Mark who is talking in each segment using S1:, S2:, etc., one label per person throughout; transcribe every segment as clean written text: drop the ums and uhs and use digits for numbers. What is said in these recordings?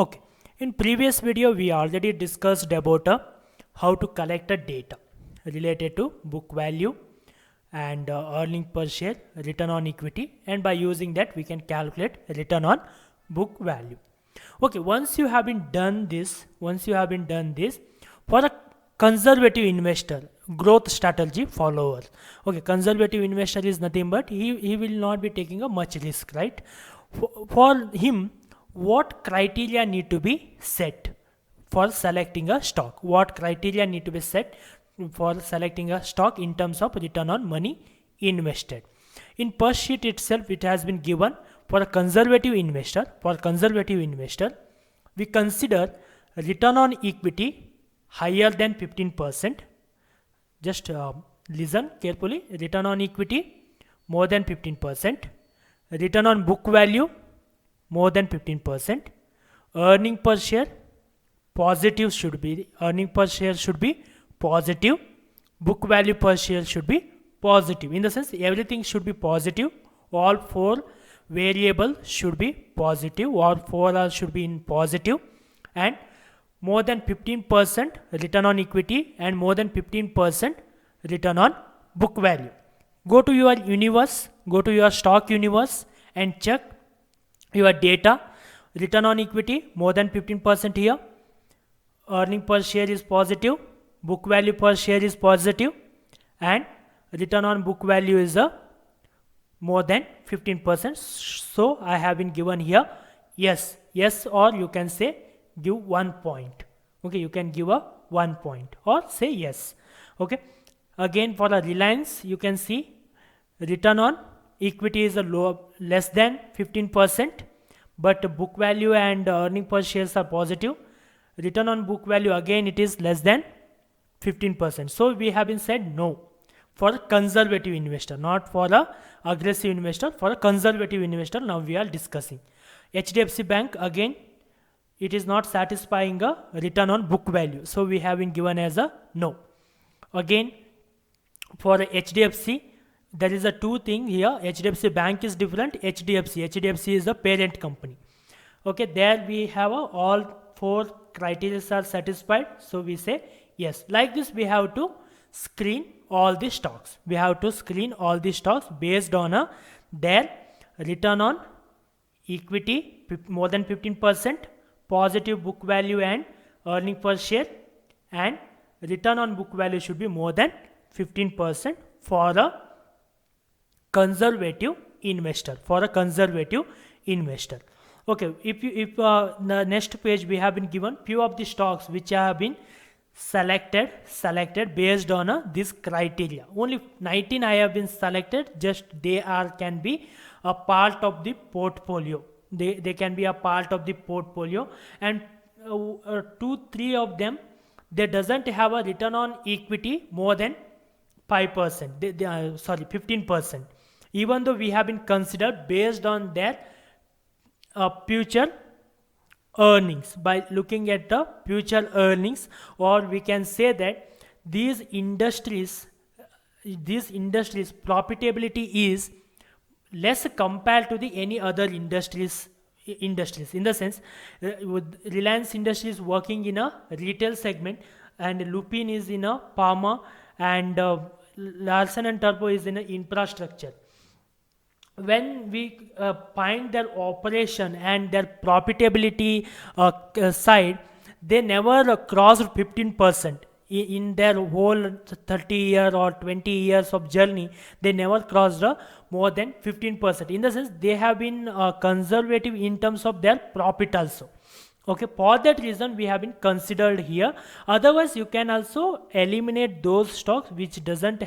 S1: Okay, in previous video we already discussed about how to collect a data related to book value and earning per share, return on equity, and by using that we can calculate return on book value. Okay, once you have been done this, for a conservative investor, growth strategy follower. Okay, conservative investor is nothing but he will not be taking a much risk, right? For him, what criteria need to be set for selecting a stock? What criteria need to be set for selecting a stock in terms of return on money invested? In per sheet itself, it has been given for a conservative investor. For conservative investor, we consider return on equity higher than 15%. Just listen carefully. Return on equity more than 15%. Return on book value more than 15%. Earning per share positive should be, earning per share should be positive. Book value per share should be positive. In the sense, everything should be positive. All four variables should be positive. All four are should be in positive, and more than 15% return on equity and more than 15% return on book value. Go to your universe, go to your stock universe and check your data. Return on equity more than 15% here. Earning per share is positive. Book value per share is positive, and return on book value is more than 15%. So I have been given here yes, or you can say give 1 point. Okay, you can give a 1 point or say yes. Okay, again for a Reliance, you can see return on equity is less than 15%, but book value and earning per shares are positive. Return on book value, again it is less than 15%. So we have been said no for a conservative investor, not for a aggressive investor. For a conservative investor, now we are discussing. HDFC Bank, again it is not satisfying a return on book value, so we have been given as a no. Again for HDFC, there is a two thing here. HDFC Bank is different. HDFC is a parent company. Okay, there we have all four criteria are satisfied, so we say yes. Like this, we have to screen all the stocks. We have to screen all the stocks based on their return on equity more than 15%, positive book value and earning per share, and return on book value should be more than 15% for a conservative investor. For a conservative investor. Okay, if the next page we have been given few of the stocks which have been selected based on this criteria. Only 19 I have been selected. Just they can be a part of the portfolio. They can be a part of the portfolio, and 2-3 of them, they doesn't have a return on equity more than 5%. 15%. Even though we have been considered based on their future earnings, by looking at the future earnings, or we can say that these industries profitability is less compared to the any other industries. In the sense, Reliance Industries working in a retail segment, and Lupin is in a pharma, and Larsen and Toubro is in a infrastructure. When we find their operation and their profitability side, they never crossed 15%. In their whole 30 year or 20 years of journey, they never crossed more than 15%. In the sense, they have been conservative in terms of their profit also. Okay, for that reason we have been considered here. Otherwise, you can also eliminate those stocks which doesn't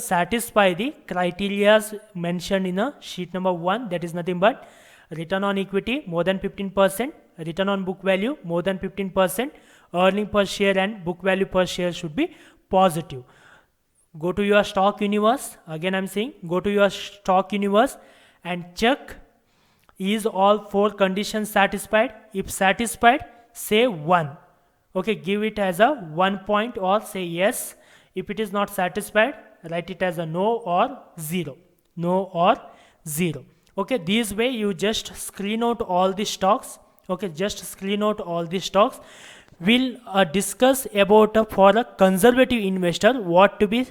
S1: satisfy the criteria mentioned in sheet number 1. That is nothing but return on equity more than 15%, return on book value more than 15%, earning per share and book value per share should be positive. Go to your stock universe. Again I'm saying, go to your stock universe and check, is all four conditions satisfied? If satisfied, say 1. Okay, give it as a 1 point or say yes. If it is not satisfied, write it as a no or 0. No or 0. Okay, this way you just screen out all the stocks Okay, just screen out all these stocks. We'll discuss about for a conservative investor what to be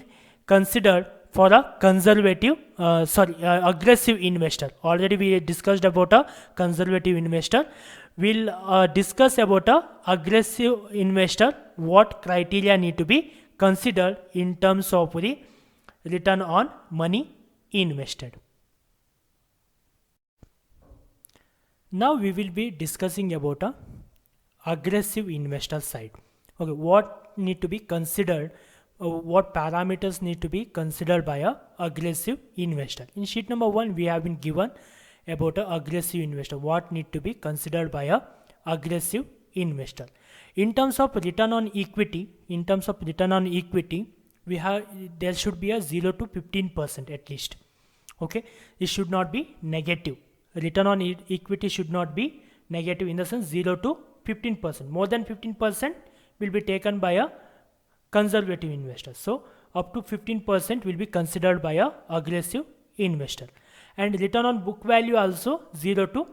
S1: considered for a conservative aggressive investor. Already we discussed about a conservative investor. We'll discuss about a aggressive investor, what criteria need to be considered in terms of the return on money invested. Now we will be discussing about a aggressive investor side. Okay, what need to be considered, what parameters need to be considered by a aggressive investor. In sheet number 1 we have been given about a aggressive investor, what need to be considered by a aggressive investor. In terms of return on equity, we have, there should be a 0 to 15% at least. Okay, it should not be negative. Return on equity should not be negative, in the sense 0 to 15%. More than 15% will be taken by a conservative investor. So up to 15% will be considered by a aggressive investor. And return on book value also 0 to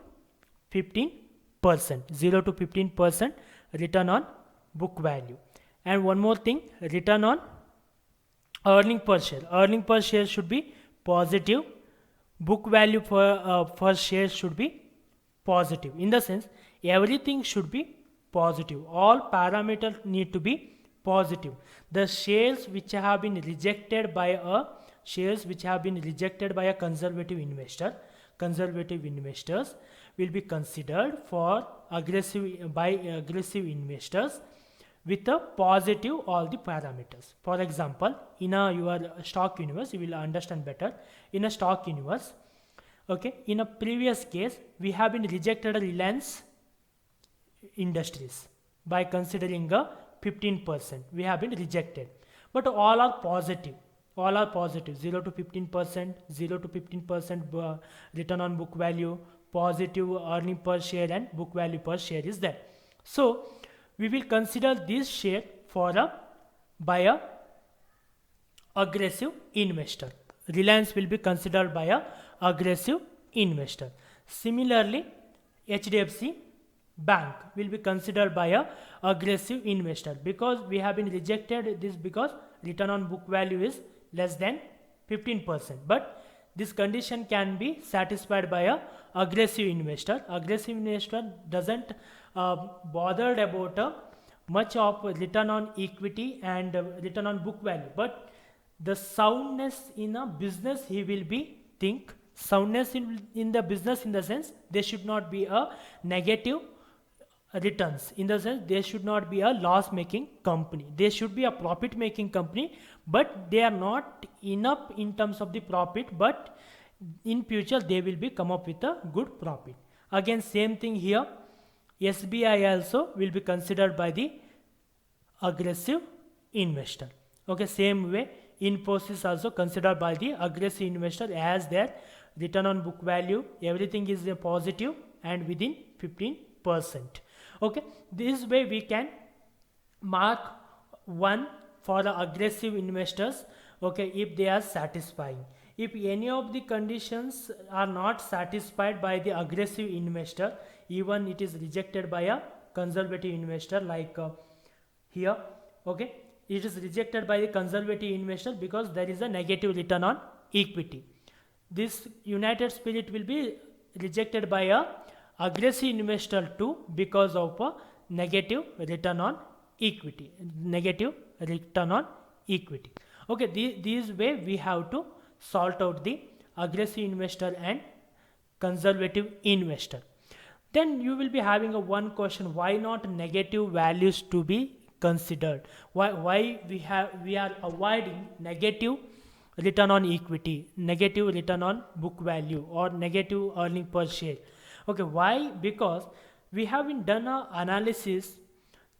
S1: 15%. 0 to 15% return on book value. And one more thing, return on earning per share. Earning per share should be positive. Book value per share should be positive. In the sense, everything should be positive. All parameters need to be positive. The shares which have been rejected by a conservative investors will be considered for aggressive investors with a positive all the parameters. For example, in your stock universe, you will understand better. In a stock universe, okay, in a previous case, we have been rejected Reliance Industries by considering a 15%. We have been rejected, but all are positive. 0 to 15%, 0 to 15% return on book value, positive earning per share, and book value per share is there. So we will consider this share by a aggressive investor. Reliance will be considered by a aggressive investor. Similarly, HDFC Bank will be considered by a aggressive investor, because we have been rejected this because return on book value is less than 15%. But this condition can be satisfied by a aggressive investor. Aggressive investor doesn't bothered about much of return on equity and return on book value, but the soundness in a business he will be think. Soundness in the business, in the sense there should not be a negative returns, in the sense there should not be a loss making company. They should be a profit making company, but they are not enough in terms of the profit, but in future they will be come up with a good profit. Again, same thing here. SBI also will be considered by the aggressive investor. Okay, same way Infosys also considered by the aggressive investor, as their return on book value, everything is positive and within 15%. Okay, this way we can mark 1 for the aggressive investors. Okay, if they are satisfying. If any of the conditions are not satisfied by the aggressive investor, even it is rejected by a conservative investor, like here, okay, it is rejected by the conservative investor because there is a negative return on equity. This United Spirit will be rejected by a aggressive investor too, because of a negative return on equity. Okay, this way we have to sort out the aggressive investor and conservative investor. Then you will be having a one question: why not negative values to be considered? Why we are avoiding negative return on equity, negative return on book value, or negative earning per share? Okay, why? Because we have been done an analysis.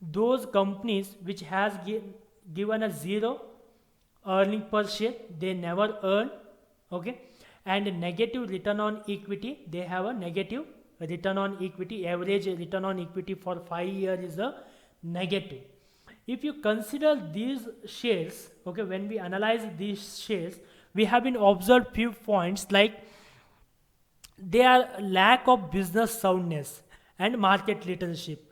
S1: Those companies which has given a 0 earning per share, they never earn. Okay, and negative return on equity, they have a negative return on equity. Average return on equity for 5 years is a negative. If you consider these shares, okay, when we analyze these shares, we have been observed few points, like they are lack of business soundness and market leadership.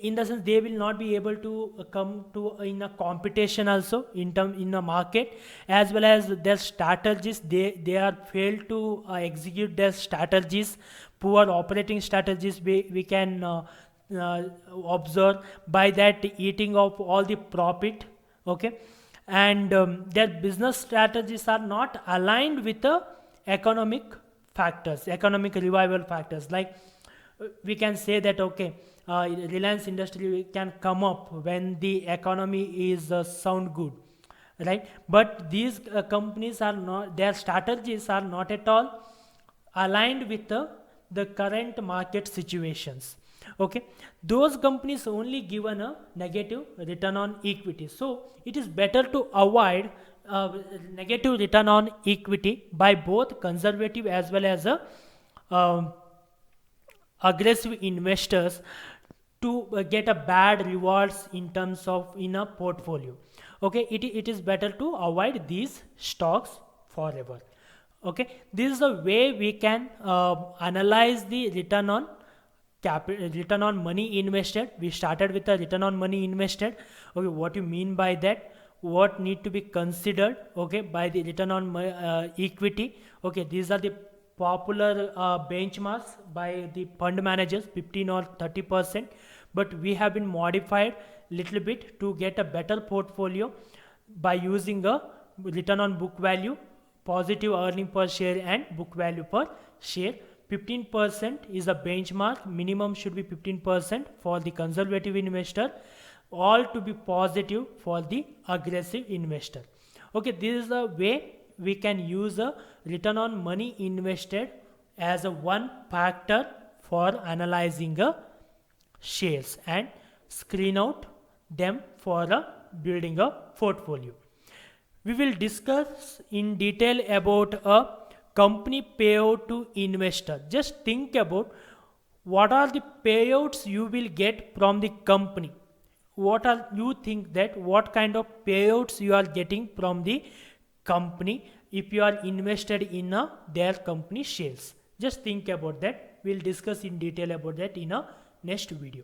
S1: In the sense they will not be able to come to in a competition also in a market, as well as their strategies, they are failed to execute their strategies. Poor operating strategies we can uh, observe by that eating of all the profit. Okay. And their business strategies are not aligned with the economic factors, economic revival factors. Like we can say that okay, Reliance Industry can come up when the economy is sound good, right? But these companies are not, their strategies are not at all aligned with the current market situations. Okay, those companies only given a negative return on equity. So it is better to avoid negative return on equity by both conservative as well as a um, aggressive investors to get a bad rewards in terms of in a portfolio. Okay, it is better to avoid these stocks forever. Okay, this is the way we can analyze the return on return on money invested. We started with a return on money invested. Okay, what you mean by that, what need to be considered, okay, by the return on equity. Okay, these are the popular benchmarks by the fund managers, 15 or 30%, but we have been modified little bit to get a better portfolio by using a return on book value, positive earning per share and book value per share. 15% is a benchmark, minimum should be 15% for the conservative investor, all to be positive for the aggressive investor. Okay, this is the way we can use a return on money invested as a one factor for analyzing a shares and screen out them for building a portfolio. We will discuss in detail about a company payout to investor. Just think about what are the payouts you will get from the company. What are you think that what kind of payouts you are getting from the company if you are invested in their company shares. Just think about that. We'll discuss in detail about that in a next video.